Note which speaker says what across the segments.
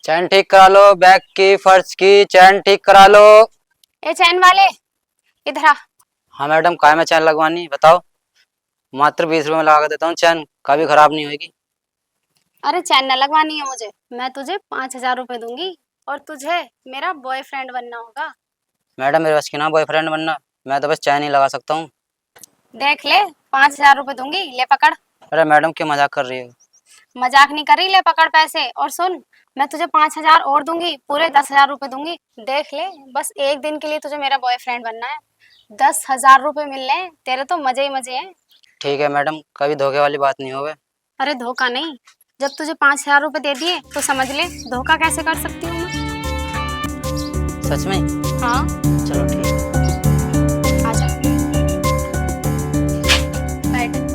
Speaker 1: चैन ठीक करा लो, बैग की फर्श की चैन ठीक करा लो।
Speaker 2: ए चैन वाले, इधर आ।
Speaker 1: हाँ मैडम, काय में चैन लगवानी बताओ। मात्र 20 रुपए में लगा के देता हूँ, चैन कभी खराब नहीं होगी।
Speaker 2: अरे चैन न लगवानी है मुझे, मैं तुझे 5,000 रुपए दूंगी और तुझे मेरा बॉयफ्रेंड बनना होगा।
Speaker 1: मैडम मेरे बस की ना बॉयफ्रेंड बनना, मैं तो बस चैन ही लगा सकता हूँ।
Speaker 2: देख ले, 5,000 रुपए दूंगी, ले पकड़।
Speaker 1: अरे मैडम क्यों मजाक कर रही हो?
Speaker 2: मजाक नहीं कर रही, ले पकड़ पैसे। और सुन, मैं तुझे 5,000 और दूंगी, पूरे 10,000 रुपए दूंगी। देख ले, बस एक दिन के लिए तुझे मेरा बॉयफ्रेंड बनना है। 10,000 रुपए मिलने हैं, तेरे तो मजे ही मजे हैं।
Speaker 1: ठीक है मैडम, कभी धोखे वाली बात नहीं होवे।
Speaker 2: अरे धोखा नहीं, जब तुझे 5,000 रुपए दे दिए तो समझ ले धोखा कैसे कर सकती हूँ मैं।
Speaker 1: सच में?
Speaker 2: हाँ,
Speaker 1: चलो ठीक है।
Speaker 2: आजा बैठ।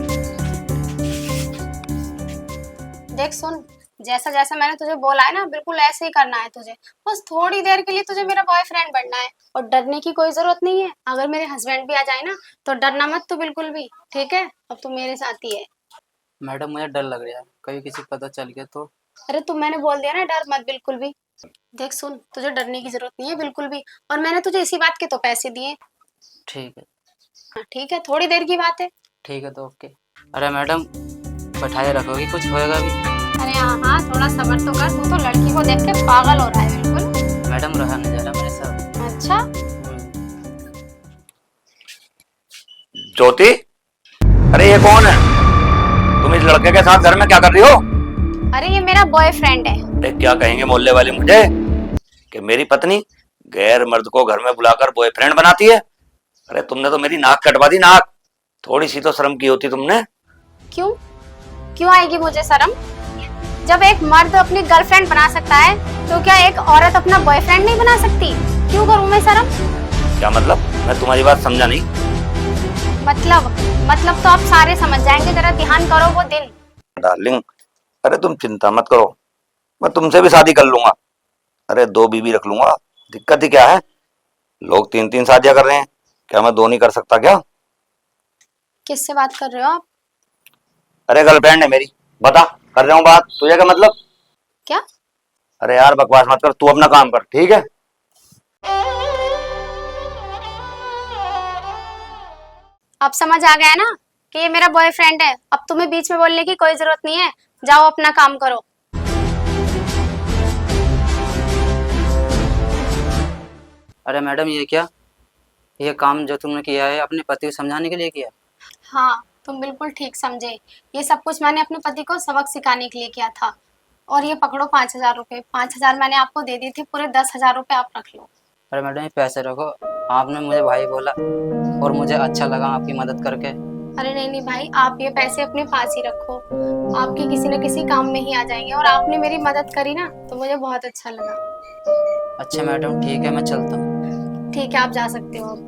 Speaker 2: देख सुन, जैसा जैसा मैंने तुझे बोला है ना, बिल्कुल ऐसे ही करना है तुझे। बस थोड़ी देर के लिए तुझे मेरा बॉयफ्रेंड बनना है और डरने की कोई जरूरत नहीं है। अगर मेरे हस्बैंड भी आ जाए ना तो डरना मत तू बिल्कुल भी, ठीक है? अब तू मेरे साथ ही है।
Speaker 1: मैडम मुझे डर लग रहा है, कभी किसी को पता चल गया तो?
Speaker 2: अरे तू, मैंने बोल दिया ना, डर मत बिल्कुल भी। देख सुन, तुझे डरने की जरूरत नहीं है बिल्कुल भी, और मैंने तुझे इसी बात के तो पैसे दिए।
Speaker 1: ठीक है।
Speaker 2: हाँ ठीक है, थोड़ी देर की बात है।
Speaker 1: ठीक है तो ओके। अरे मैडम, बैठाए रखोगी, कुछ होएगा भी?
Speaker 2: अरे हाँ हाँ, थोड़ा सब्र तो कर, तू तो लड़की को देख के पागल हो रहा है बिल्कुल।
Speaker 1: मैडम रहा नहीं जा रहा मेरे साथ।
Speaker 2: अच्छा,
Speaker 3: ज्योति, अरे ये कौन है? तुम इस लड़के के साथ घर में क्या कर रही हो?
Speaker 2: अरे ये मेरा बॉयफ्रेंड है।
Speaker 3: अरे क्या कहेंगे मोहल्ले वाले मुझे कि मेरी पत्नी गैर मर्द को घर में बुलाकर बॉयफ्रेंड बनाती है? अरे तुमने तो मेरी नाक कटवा दी, नाक। थोड़ी सी तो शर्म की होती तुमने।
Speaker 2: क्यों क्यों आएगी मुझे शर्म? जब एक मर्द अपनी गर्लफ्रेंड बना सकता है तो क्या एक औरत अपना बॉयफ्रेंड नहीं बना सकती? क्यों करूं मैं शर्म?
Speaker 3: क्या मतलब? मैं तुम्हारी बात समझा नहीं।
Speaker 2: मतलब तो आप सारे समझ जाएंगे, जरा ध्यान करो वो दिन।
Speaker 3: डार्लिंग, अरे तुम चिंता मत करो, मैं तुमसे भी शादी कर लूंगा। अरे 2 बीवी रख लूंगा, दिक्कत ही क्या है? लोग 3-3 शादियां कर रहे हैं, क्या मैं 2 नहीं कर सकता क्या?
Speaker 2: किससे बात कर रहे हो आप?
Speaker 3: अरे गर्लफ्रेंड है मेरी। बता, कर रहा हूँ बात, तुझे क्या मतलब?
Speaker 2: क्या?
Speaker 3: अरे यार बकवास मत कर, तू अपना काम कर, ठीक है?
Speaker 2: अब समझ आ गया ना कि ये मेरा बॉयफ्रेंड है। अब तुम्हें बीच में बोलने की कोई जरूरत नहीं है, जाओ अपना काम करो।
Speaker 1: अरे मैडम ये क्या, ये काम जो तुमने किया है अपने पति को समझाने के लिए किया?
Speaker 2: हाँ, तुम बिल्कुल ठीक समझे। ये सब कुछ मैंने अपने पति को सबक सिखाने के लिए किया था। और ये पकड़ो 5,000 रुपए। 5,000 मैंने आपको दे दिए थे, पूरे 10,000 रुपए आप रख लो।
Speaker 1: अरे मैडम ये पैसे रखो, आपने मुझे भाई बोला और मुझे अच्छा लगा आपकी मदद करके।
Speaker 2: अरे नहीं नहीं भाई, आप ये पैसे अपने पास ही रखो, आपके किसी न किसी काम में ही आ जाएंगे। और आपने मेरी मदद करी ना तो मुझे बहुत अच्छा लगा।
Speaker 1: अच्छा मैडम ठीक है, मैं चलता हूँ।
Speaker 2: ठीक है, आप जा सकते हो अब।